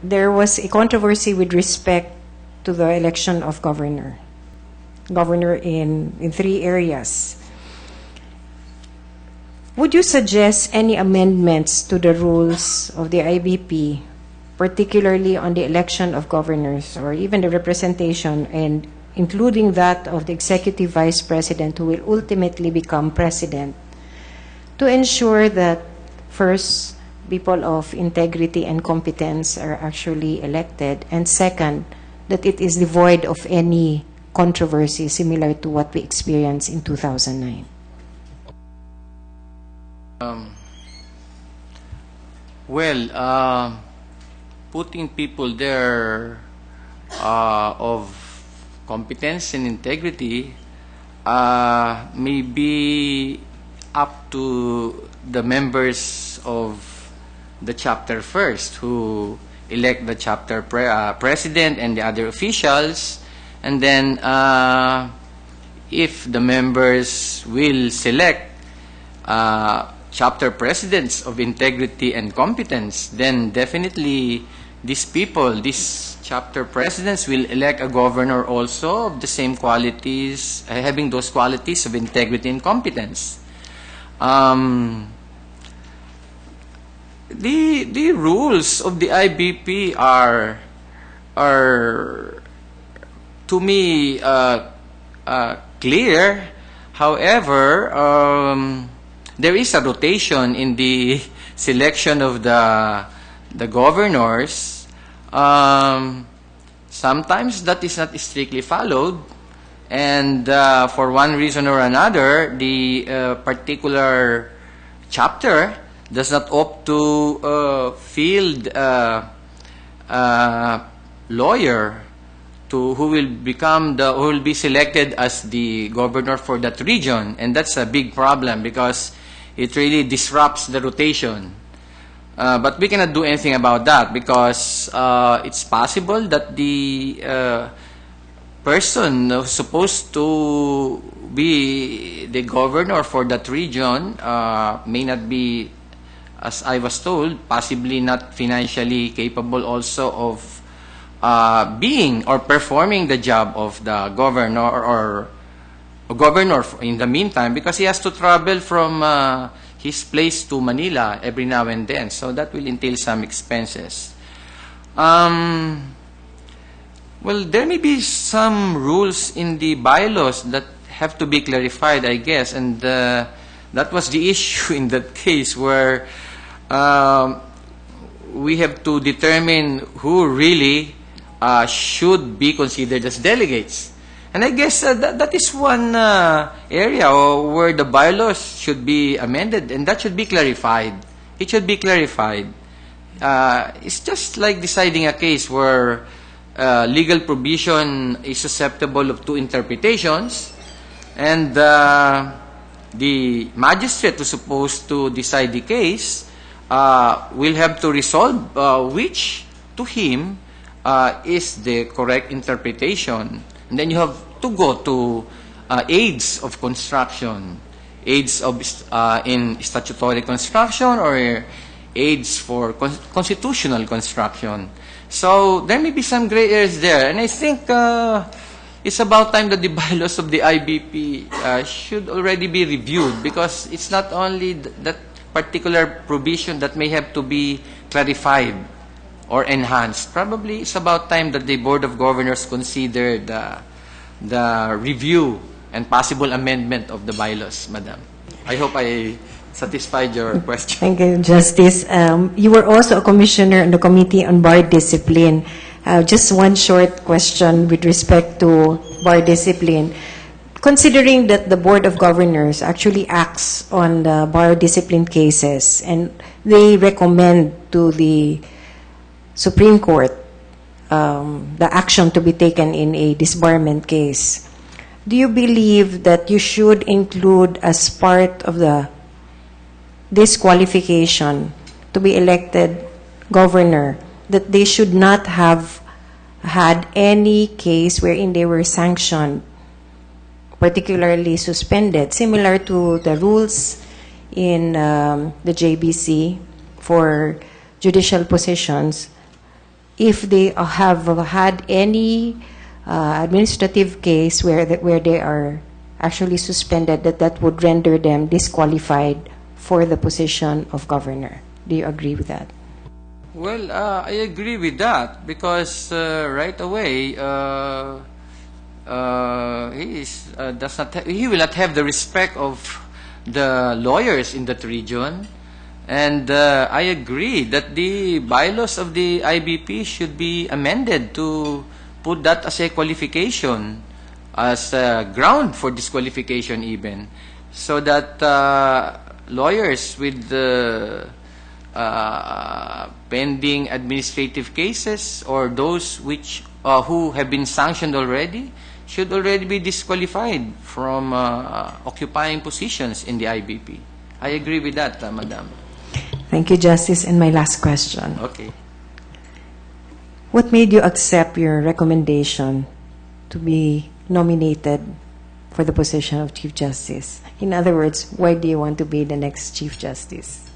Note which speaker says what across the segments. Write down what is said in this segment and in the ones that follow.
Speaker 1: there was a controversy with respect to the election of governor. Governor in 3 areas. Would you suggest any amendments to the rules of the IBP, particularly on the election of governors or even the representation, and including that of the executive vice president who will ultimately become president, to ensure that first, people of integrity and competence are actually elected, and second, that it is devoid of any controversy similar to what we experienced in 2009?
Speaker 2: Putting people there of competence and integrity may be up to the members of the chapter first, who elect the chapter president and the other officials, and then if the members will select chapter presidents of integrity and competence, then definitely these people, these chapter presidents, will elect a governor also of the same qualities, having those qualities of integrity and competence. The rules of the IBP are to me clear. However, there is a rotation in the selection of the governors. Sometimes that is not strictly followed, and for one reason or another, the particular chapter does not opt to field lawyer who will be selected as the governor for that region, and that's a big problem because it really disrupts the rotation. But we cannot do anything about that because it's possible that the person who's supposed to be the governor for that region may not be, as I was told, possibly not financially capable also of being or performing the job of the governor or governor in the meantime, because he has to travel from his place to Manila every now and then. So that will entail some expenses. Well, there may be some rules in the bylaws that have to be clarified, I guess, and that was the issue in that case where we have to determine who really should be considered as delegates. And I guess that is one area where the bylaws should be amended, and that should be clarified. It should be clarified. It's just like deciding a case where legal provision is susceptible of 2 interpretations, and the magistrate who's supposed to decide the case will have to resolve which, to him, is the correct interpretation. And then you have to go to aids of construction, aids of in statutory construction, or aids for constitutional construction. So there may be some gray areas there, and I think it's about time that the bylaws of the IBP should already be reviewed, because it's not only that particular provision that may have to be clarified or enhanced. Probably it's about time that the Board of Governors consider the review and possible amendment of the bylaws, Madam. I hope I satisfied your question.
Speaker 1: Thank you, Justice. You were also a commissioner on the Committee on Bar Discipline. Just one short question with respect to bar discipline. Considering that the Board of Governors actually acts on the bar discipline cases, and they recommend to the Supreme Court the action to be taken in a disbarment case, do you believe that you should include as part of the disqualification to be elected governor that they should not have had any case wherein they were sanctioned, particularly suspended, similar to the rules in the JBC for judicial positions? if they have had any administrative case where they are actually suspended, that would render them disqualified for the position of governor. Do you agree with that?
Speaker 2: Well, I agree with that because right away he will not have the respect of the lawyers in that region, and I agree that the bylaws of the IBP should be amended to put that as a qualification, as a ground for disqualification even, so that lawyers with pending administrative cases or those which who have been sanctioned already should already be disqualified from occupying positions in the IBP. I agree with that, Madam.
Speaker 1: Thank you, Justice. And my last question.
Speaker 2: Okay.
Speaker 1: What made you accept your recommendation to be nominated for the position of Chief Justice? In other words, why do you want to be the next Chief Justice?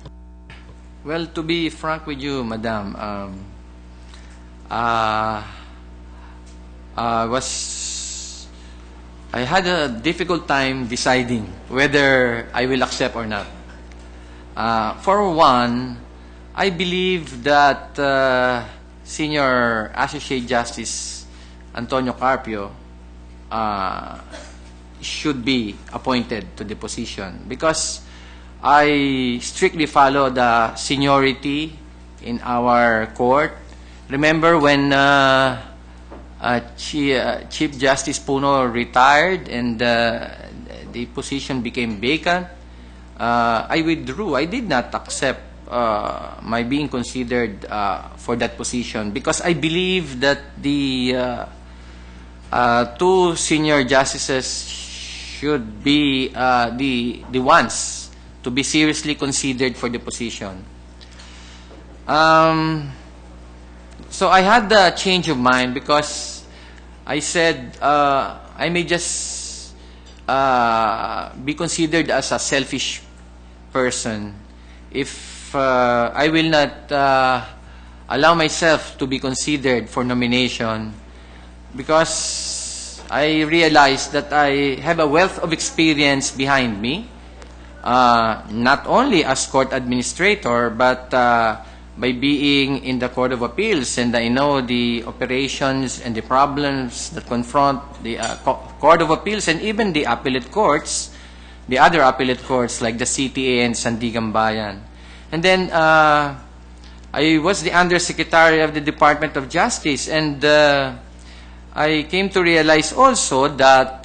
Speaker 2: Well, to be frank with you, Madam, I had a difficult time deciding whether I will accept or not. For one, I believe that Senior Associate Justice Antonio Carpio should be appointed to the position because I strictly follow the seniority in our court. Remember when Chief Justice Puno retired and the position became vacant, I withdrew. I did not accept my being considered for that position because I believe that the two senior justices should be the ones to be seriously considered for the position. So I had the change of mind because I said I may just be considered as a selfish person if I will not allow myself to be considered for nomination because I realized that I have a wealth of experience behind me, not only as court administrator but by being in the Court of Appeals, and I know the operations and the problems that confront the Court of Appeals and even the appellate courts, the other appellate courts like the CTA and Sandigan Bayan. And then I was the Undersecretary of the Department of Justice, and I came to realize also that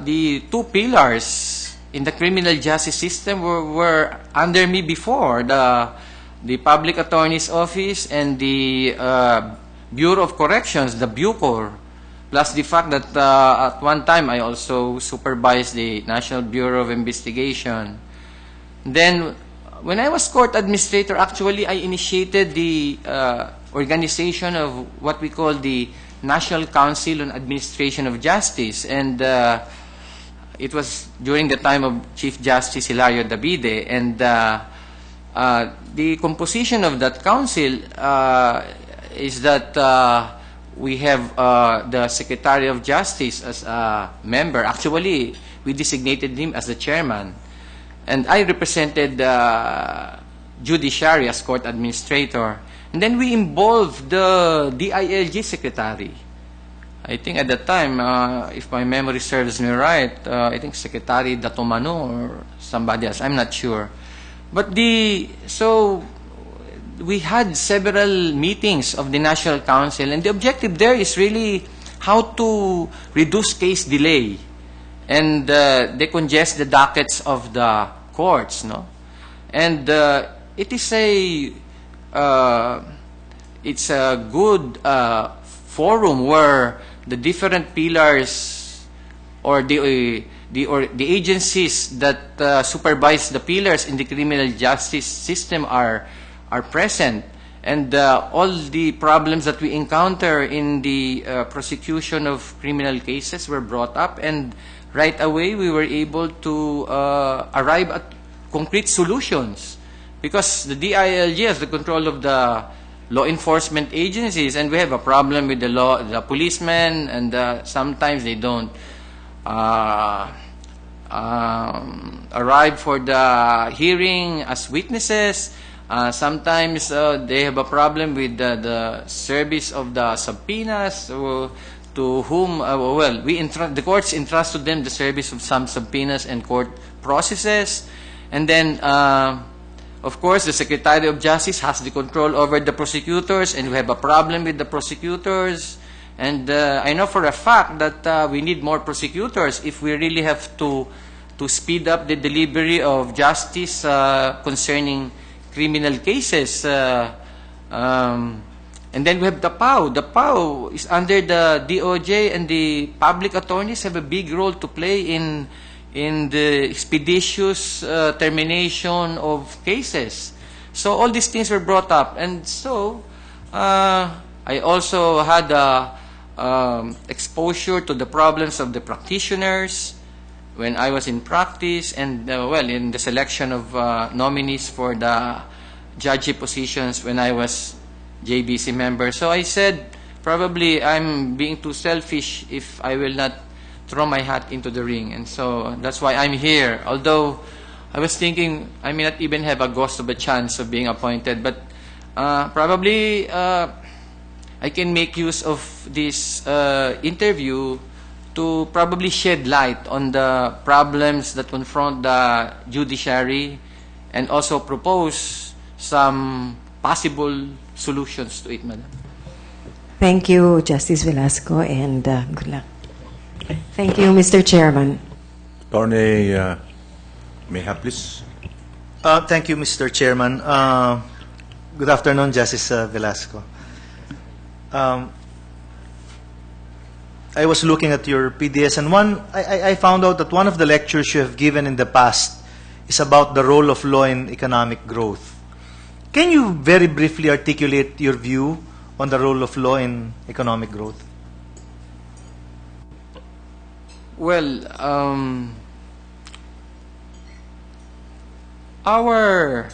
Speaker 2: the two pillars in the criminal justice system were under me before, the Public Attorney's Office and the Bureau of Corrections, the BUCOR, plus the fact that at one time I also supervised the National Bureau of Investigation. Then, when I was court administrator, actually I initiated the organization of what we call the National Council on Administration of Justice, and it was during the time of Chief Justice Hilario Davide, and the composition of that council is that we have the Secretary of Justice as a member. Actually, we designated him as the chairman, and I represented judiciary as court administrator. And then we involved the DILG secretary. I think at that time, if my memory serves me right, I think Secretary Datomano or somebody else, I'm not sure. But so we had several meetings of the National Council, and the objective there is really how to reduce case delay and decongest the dockets of the courts, no? And it is it's a good forum where the different pillars or the agencies that supervise the pillars in the criminal justice system are present, and all the problems that we encounter in the prosecution of criminal cases were brought up, and right away we were able to arrive at concrete solutions because the DILG has the control of the law enforcement agencies, and we have a problem with the policemen, and sometimes they don't arrive for the hearing as witnesses. Sometimes they have a problem with the service of the subpoenas, to whom, the courts entrust to them the service of some subpoenas and court processes. And then, of course, the Secretary of Justice has the control over the prosecutors, and we have a problem with the prosecutors. And I know for a fact that we need more prosecutors if we really have to speed up the delivery of justice concerning criminal cases. And then we have the PAO. The PAO is under the DOJ, and the public attorneys have a big role to play in the expeditious termination of cases. So all these things were brought up. And so I also had exposure to the problems of the practitioners when I was in practice, and in the selection of nominees for the judge positions when I was JBC member. So I said, probably I'm being too selfish if I will not throw my hat into the ring. And so that's why I'm here. Although I was thinking I may not even have a ghost of a chance of being appointed, but probably I can make use of this interview to probably shed light on the problems that confront the judiciary, and also propose some possible solutions to it, Madam.
Speaker 1: Thank you, Justice Velasco, and good luck. Thank you, Mr. Chairman.
Speaker 3: Attorney Meha, please.
Speaker 4: Thank you, Mr. Chairman. Good afternoon, Justice Velasco. I was looking at your PDS, and I found out that one of the lectures you have given in the past is about the role of law in economic growth. Can you very briefly articulate your view on the role of law in economic growth?
Speaker 2: Well, our